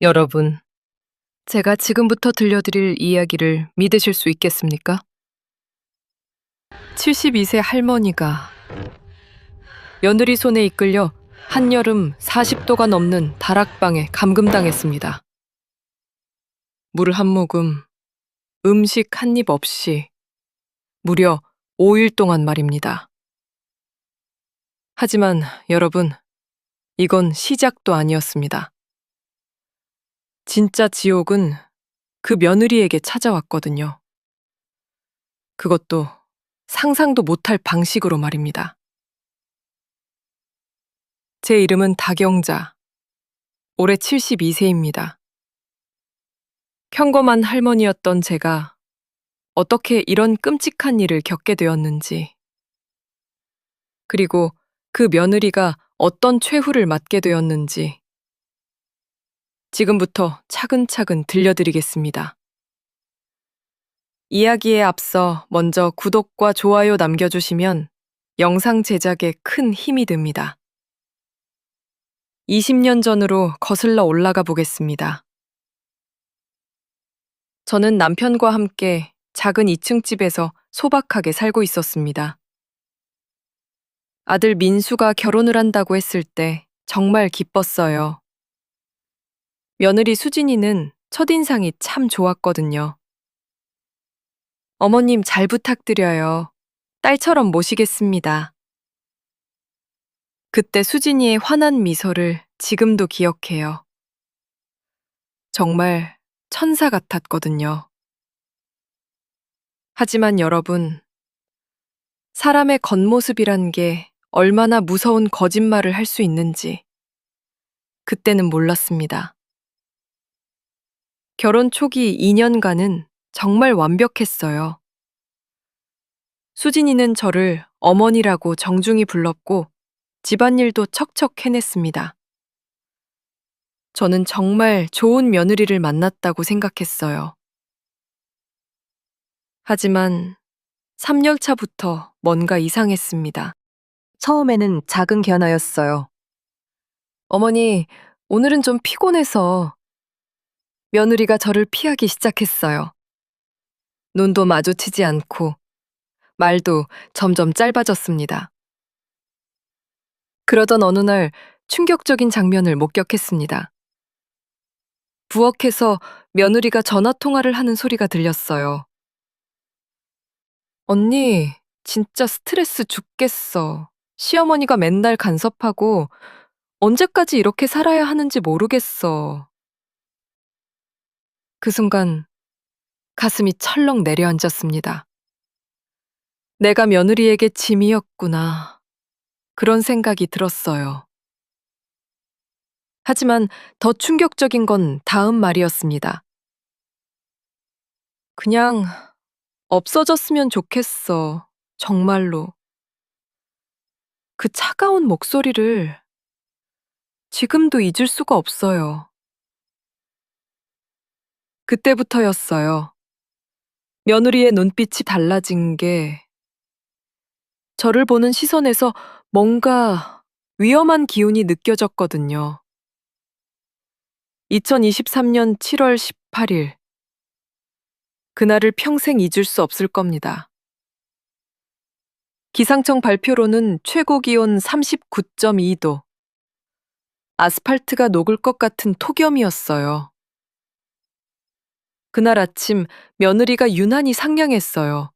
여러분, 제가 지금부터 들려드릴 이야기를 믿으실 수 있겠습니까? 72세 할머니가 며느리 손에 이끌려 한여름 40도가 넘는 다락방에 감금당했습니다. 물 한 모금, 음식 한 입 없이 무려 5일 동안 말입니다. 하지만 여러분, 이건 시작도 아니었습니다. 진짜 지옥은 그 며느리에게 찾아왔거든요. 그것도 상상도 못할 방식으로 말입니다. 제 이름은 박영자. 올해 72세입니다. 평범한 할머니였던 제가 어떻게 이런 끔찍한 일을 겪게 되었는지, 그리고 그 며느리가 어떤 최후를 맞게 되었는지 지금부터 차근차근 들려드리겠습니다. 이야기에 앞서 먼저 구독과 좋아요 남겨주시면 영상 제작에 큰 힘이 됩니다. 20년 전으로 거슬러 올라가 보겠습니다. 저는 남편과 함께 작은 2층 집에서 소박하게 살고 있었습니다. 아들 민수가 결혼을 한다고 했을 때 정말 기뻤어요. 며느리 수진이는 첫인상이 참 좋았거든요. 어머님 잘 부탁드려요. 딸처럼 모시겠습니다. 그때 수진이의 환한 미소를 지금도 기억해요. 정말 천사 같았거든요. 하지만 여러분, 사람의 겉모습이란 게 얼마나 무서운 거짓말을 할 수 있는지 그때는 몰랐습니다. 결혼 초기 2년간은 정말 완벽했어요. 수진이는 저를 어머니라고 정중히 불렀고 집안일도 척척 해냈습니다. 저는 정말 좋은 며느리를 만났다고 생각했어요. 하지만 3년 차부터 뭔가 이상했습니다. 처음에는 작은 변화였어요. 어머니, 오늘은 좀 피곤해서 며느리가 저를 피하기 시작했어요. 눈도 마주치지 않고 말도 점점 짧아졌습니다. 그러던 어느 날 충격적인 장면을 목격했습니다. 부엌에서 며느리가 전화 통화를 하는 소리가 들렸어요. 언니, 진짜 스트레스 죽겠어. 시어머니가 맨날 간섭하고 언제까지 이렇게 살아야 하는지 모르겠어. 그 순간 가슴이 철렁 내려앉았습니다. 내가 며느리에게 짐이었구나. 그런 생각이 들었어요. 하지만 더 충격적인 건 다음 말이었습니다. 그냥 없어졌으면 좋겠어. 정말로. 그 차가운 목소리를 지금도 잊을 수가 없어요. 그때부터였어요. 며느리의 눈빛이 달라진 게 저를 보는 시선에서 뭔가 위험한 기운이 느껴졌거든요. 2023년 7월 18일. 그날을 평생 잊을 수 없을 겁니다. 기상청 발표로는 최고 기온 39.2도. 아스팔트가 녹을 것 같은 폭염이었어요. 그날 아침 며느리가 유난히 상냥했어요.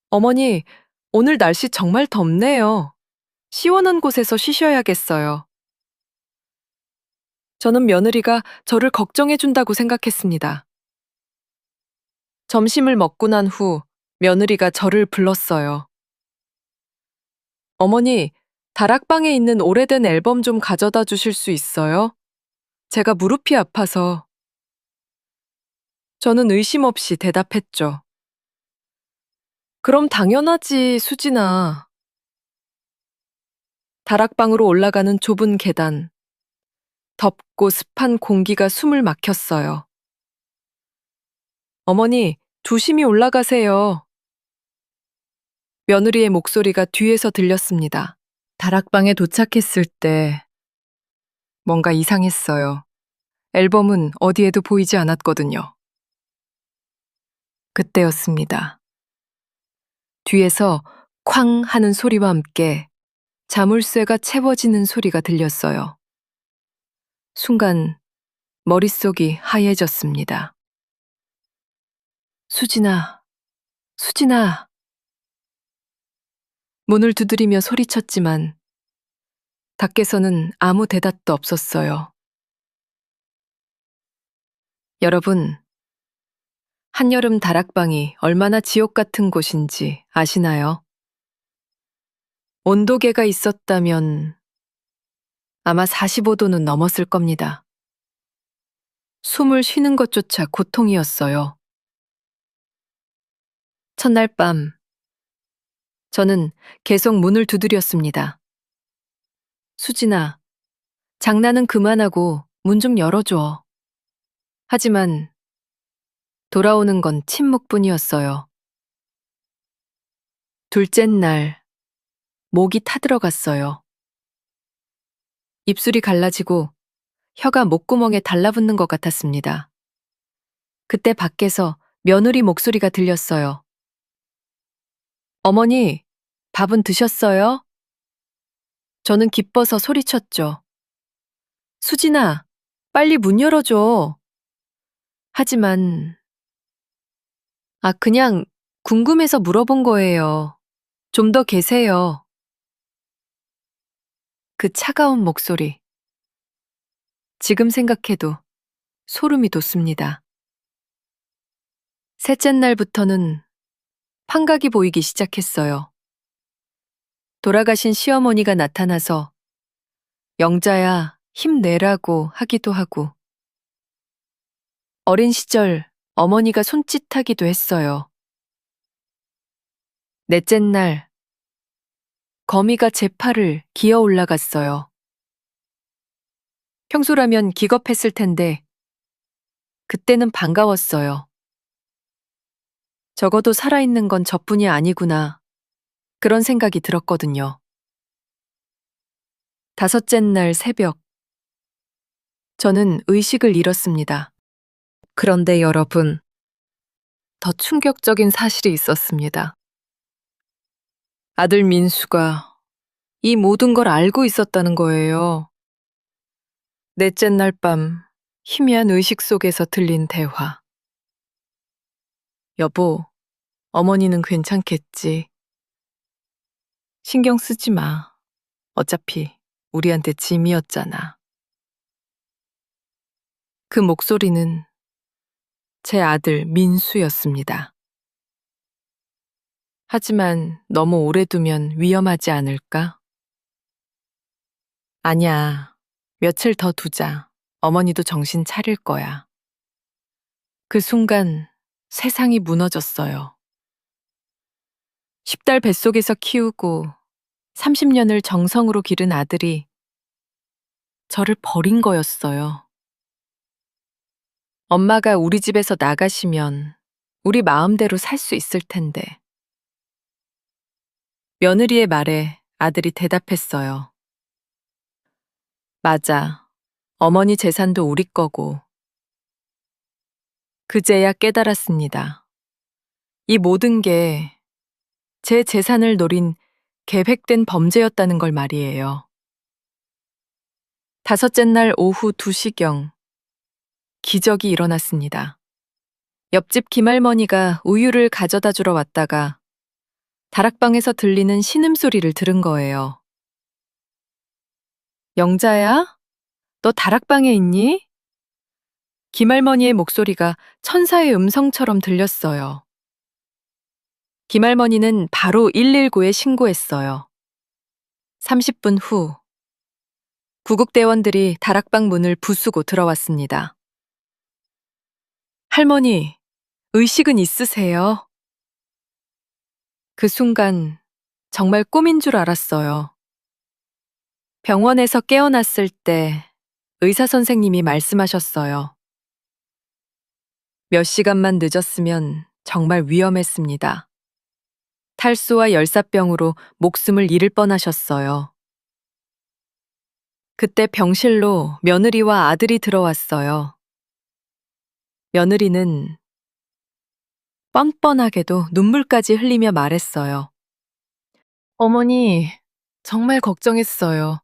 어머니, 오늘 날씨 정말 덥네요. 시원한 곳에서 쉬셔야겠어요. 저는 며느리가 저를 걱정해준다고 생각했습니다. 점심을 먹고 난 후 며느리가 저를 불렀어요. 어머니, 다락방에 있는 오래된 앨범 좀 가져다 주실 수 있어요? 제가 무릎이 아파서. 저는 의심 없이 대답했죠. 그럼 당연하지, 수진아. 다락방으로 올라가는 좁은 계단. 덥고 습한 공기가 숨을 막혔어요. 어머니, 조심히 올라가세요. 며느리의 목소리가 뒤에서 들렸습니다. 다락방에 도착했을 때 뭔가 이상했어요. 앨범은 어디에도 보이지 않았거든요. 그때였습니다. 뒤에서 쾅 하는 소리와 함께 자물쇠가 채워지는 소리가 들렸어요. 순간 머릿속이 하얘졌습니다. 수진아, 수진아. 문을 두드리며 소리쳤지만 밖에서는 아무 대답도 없었어요. 여러분, 한여름 다락방이 얼마나 지옥 같은 곳인지 아시나요? 온도계가 있었다면 아마 45도는 넘었을 겁니다. 숨을 쉬는 것조차 고통이었어요. 첫날 밤, 저는 계속 문을 두드렸습니다. 수진아, 장난은 그만하고 문 좀 열어줘. 하지만 돌아오는 건 침묵뿐이었어요. 둘째 날, 목이 타들어갔어요. 입술이 갈라지고 혀가 목구멍에 달라붙는 것 같았습니다. 그때 밖에서 며느리 목소리가 들렸어요. 어머니, 밥은 드셨어요? 저는 기뻐서 소리쳤죠. 수진아, 빨리 문 열어줘. 하지만, 그냥 궁금해서 물어본 거예요. 좀 더 계세요. 그 차가운 목소리. 지금 생각해도 소름이 돋습니다. 셋째 날부터는 환각이 보이기 시작했어요. 돌아가신 시어머니가 나타나서 영자야, 힘내라고 하기도 하고, 어린 시절 어머니가 손짓하기도 했어요. 넷째 날, 거미가 제 팔을 기어 올라갔어요. 평소라면 기겁했을 텐데, 그때는 반가웠어요. 적어도 살아있는 건 저뿐이 아니구나. 그런 생각이 들었거든요. 다섯째 날 새벽, 저는 의식을 잃었습니다. 그런데 여러분, 더 충격적인 사실이 있었습니다. 아들 민수가 이 모든 걸 알고 있었다는 거예요. 넷째 날 밤, 희미한 의식 속에서 들린 대화. 여보, 어머니는 괜찮겠지. 신경 쓰지 마. 어차피 우리한테 짐이었잖아. 그 목소리는 제 아들 민수였습니다. 하지만 너무 오래 두면 위험하지 않을까? 아니야. 며칠 더 두자. 어머니도 정신 차릴 거야. 그 순간 세상이 무너졌어요. 10달 뱃속에서 키우고 30년을 정성으로 기른 아들이 저를 버린 거였어요. 엄마가 우리 집에서 나가시면 우리 마음대로 살 수 있을 텐데. 며느리의 말에 아들이 대답했어요. 맞아. 어머니 재산도 우리 거고. 그제야 깨달았습니다. 이 모든 게 제 재산을 노린 계획된 범죄였다는 걸 말이에요. 다섯째 날 오후 2시경 기적이 일어났습니다. 옆집 김할머니가 우유를 가져다 주러 왔다가 다락방에서 들리는 신음소리를 들은 거예요. 영자야? 너 다락방에 있니? 김할머니의 목소리가 천사의 음성처럼 들렸어요. 김할머니는 바로 119에 신고했어요. 30분 후, 구급대원들이 다락방 문을 부수고 들어왔습니다. 할머니, 의식은 있으세요? 그 순간 정말 꿈인 줄 알았어요. 병원에서 깨어났을 때 의사 선생님이 말씀하셨어요. 몇 시간만 늦었으면 정말 위험했습니다. 탈수와 열사병으로 목숨을 잃을 뻔하셨어요. 그때 병실로 며느리와 아들이 들어왔어요. 며느리는 뻔뻔하게도 눈물까지 흘리며 말했어요. 어머니, 정말 걱정했어요.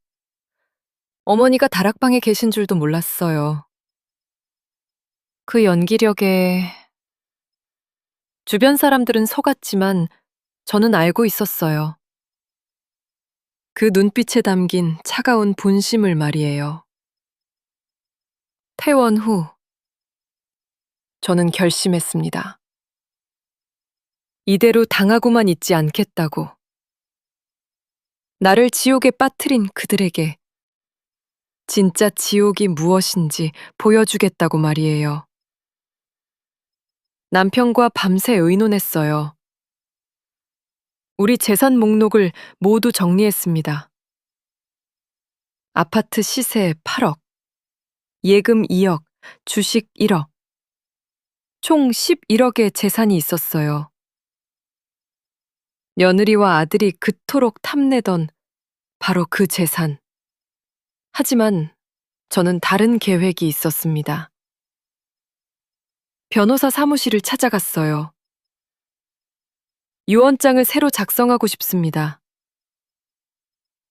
어머니가 다락방에 계신 줄도 몰랐어요. 그 연기력에 주변 사람들은 속았지만 저는 알고 있었어요. 그 눈빛에 담긴 차가운 본심을 말이에요. 퇴원 후 저는 결심했습니다. 이대로 당하고만 있지 않겠다고. 나를 지옥에 빠뜨린 그들에게 진짜 지옥이 무엇인지 보여주겠다고 말이에요. 남편과 밤새 의논했어요. 우리 재산 목록을 모두 정리했습니다. 아파트 시세 8억, 예금 2억, 주식 1억, 총 11억의 재산이 있었어요. 며느리와 아들이 그토록 탐내던 바로 그 재산. 하지만 저는 다른 계획이 있었습니다. 변호사 사무실을 찾아갔어요. 유언장을 새로 작성하고 싶습니다.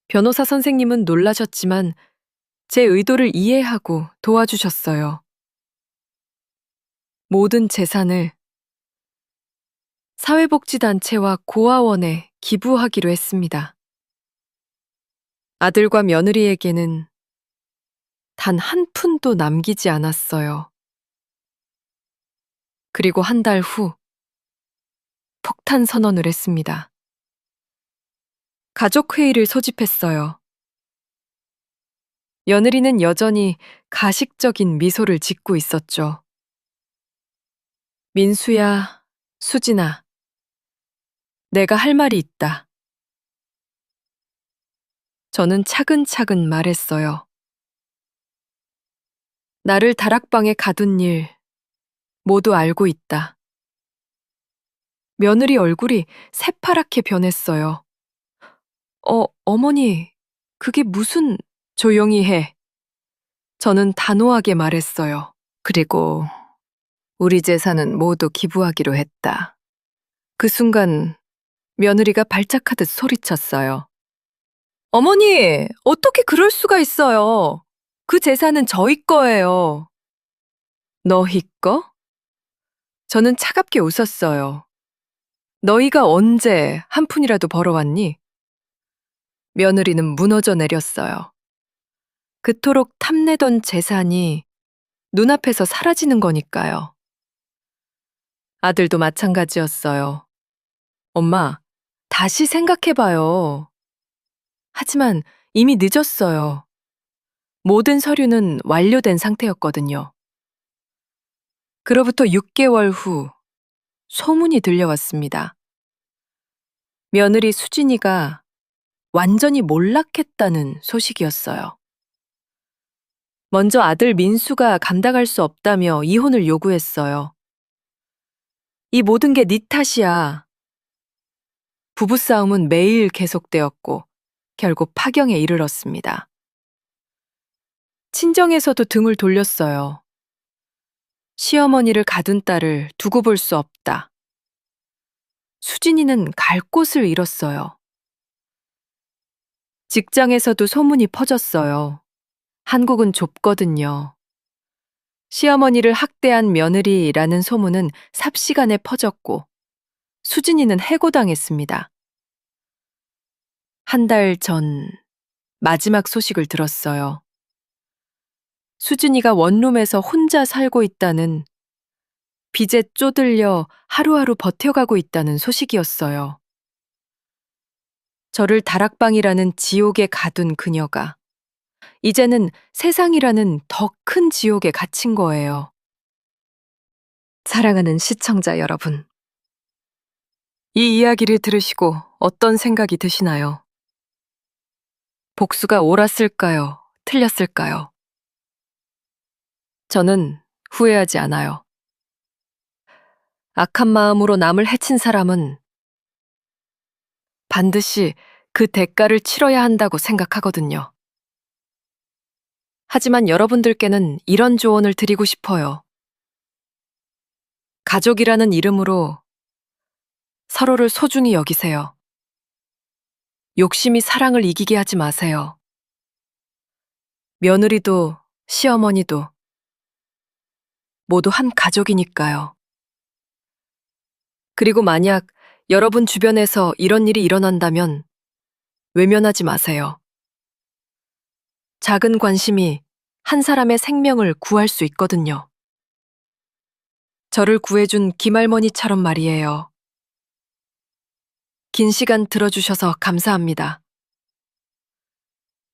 변호사 선생님은 놀라셨지만 제 의도를 이해하고 도와주셨어요. 모든 재산을 사회복지단체와 고아원에 기부하기로 했습니다. 아들과 며느리에게는 단 한 푼도 남기지 않았어요. 그리고 한 달 후 폭탄 선언을 했습니다. 가족회의를 소집했어요. 며느리는 여전히 가식적인 미소를 짓고 있었죠. 민수야, 수진아, 내가 할 말이 있다. 저는 차근차근 말했어요. 나를 다락방에 가둔 일 모두 알고 있다. 며느리 얼굴이 새파랗게 변했어요. 어머니, 그게 무슨... 조용히 해. 저는 단호하게 말했어요. 그리고 우리 재산은 모두 기부하기로 했다. 그 순간 며느리가 발작하듯 소리쳤어요. 어머니, 어떻게 그럴 수가 있어요? 그 재산은 저희 거예요. 너희 거? 저는 차갑게 웃었어요. 너희가 언제 한 푼이라도 벌어왔니? 며느리는 무너져 내렸어요. 그토록 탐내던 재산이 눈앞에서 사라지는 거니까요. 아들도 마찬가지였어요. 엄마, 다시 생각해봐요. 하지만 이미 늦었어요. 모든 서류는 완료된 상태였거든요. 그로부터 6개월 후 소문이 들려왔습니다. 며느리 수진이가 완전히 몰락했다는 소식이었어요. 먼저 아들 민수가 감당할 수 없다며 이혼을 요구했어요. 이 모든 게 네 탓이야. 부부싸움은 매일 계속되었고 결국 파경에 이르렀습니다. 친정에서도 등을 돌렸어요. 시어머니를 가둔 딸을 두고 볼 수 없다. 수진이는 갈 곳을 잃었어요. 직장에서도 소문이 퍼졌어요. 한국은 좁거든요. 시어머니를 학대한 며느리라는 소문은 삽시간에 퍼졌고 수진이는 해고당했습니다. 한 달 전 마지막 소식을 들었어요. 수진이가 원룸에서 혼자 살고 있다는, 빚에 쪼들려 하루하루 버텨가고 있다는 소식이었어요. 저를 다락방이라는 지옥에 가둔 그녀가 이제는 세상이라는 더 큰 지옥에 갇힌 거예요. 사랑하는 시청자 여러분, 이 이야기를 들으시고 어떤 생각이 드시나요? 복수가 옳았을까요? 틀렸을까요? 저는 후회하지 않아요. 악한 마음으로 남을 해친 사람은 반드시 그 대가를 치러야 한다고 생각하거든요. 하지만 여러분들께는 이런 조언을 드리고 싶어요. 가족이라는 이름으로 서로를 소중히 여기세요. 욕심이 사랑을 이기게 하지 마세요. 며느리도 시어머니도 모두 한 가족이니까요. 그리고 만약 여러분 주변에서 이런 일이 일어난다면 외면하지 마세요. 작은 관심이 한 사람의 생명을 구할 수 있거든요. 저를 구해준 김할머니처럼 말이에요. 긴 시간 들어주셔서 감사합니다.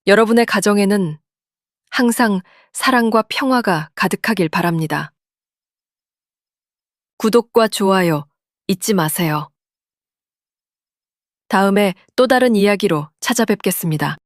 여러분의 가정에는 항상 사랑과 평화가 가득하길 바랍니다. 구독과 좋아요 잊지 마세요. 다음에 또 다른 이야기로 찾아뵙겠습니다.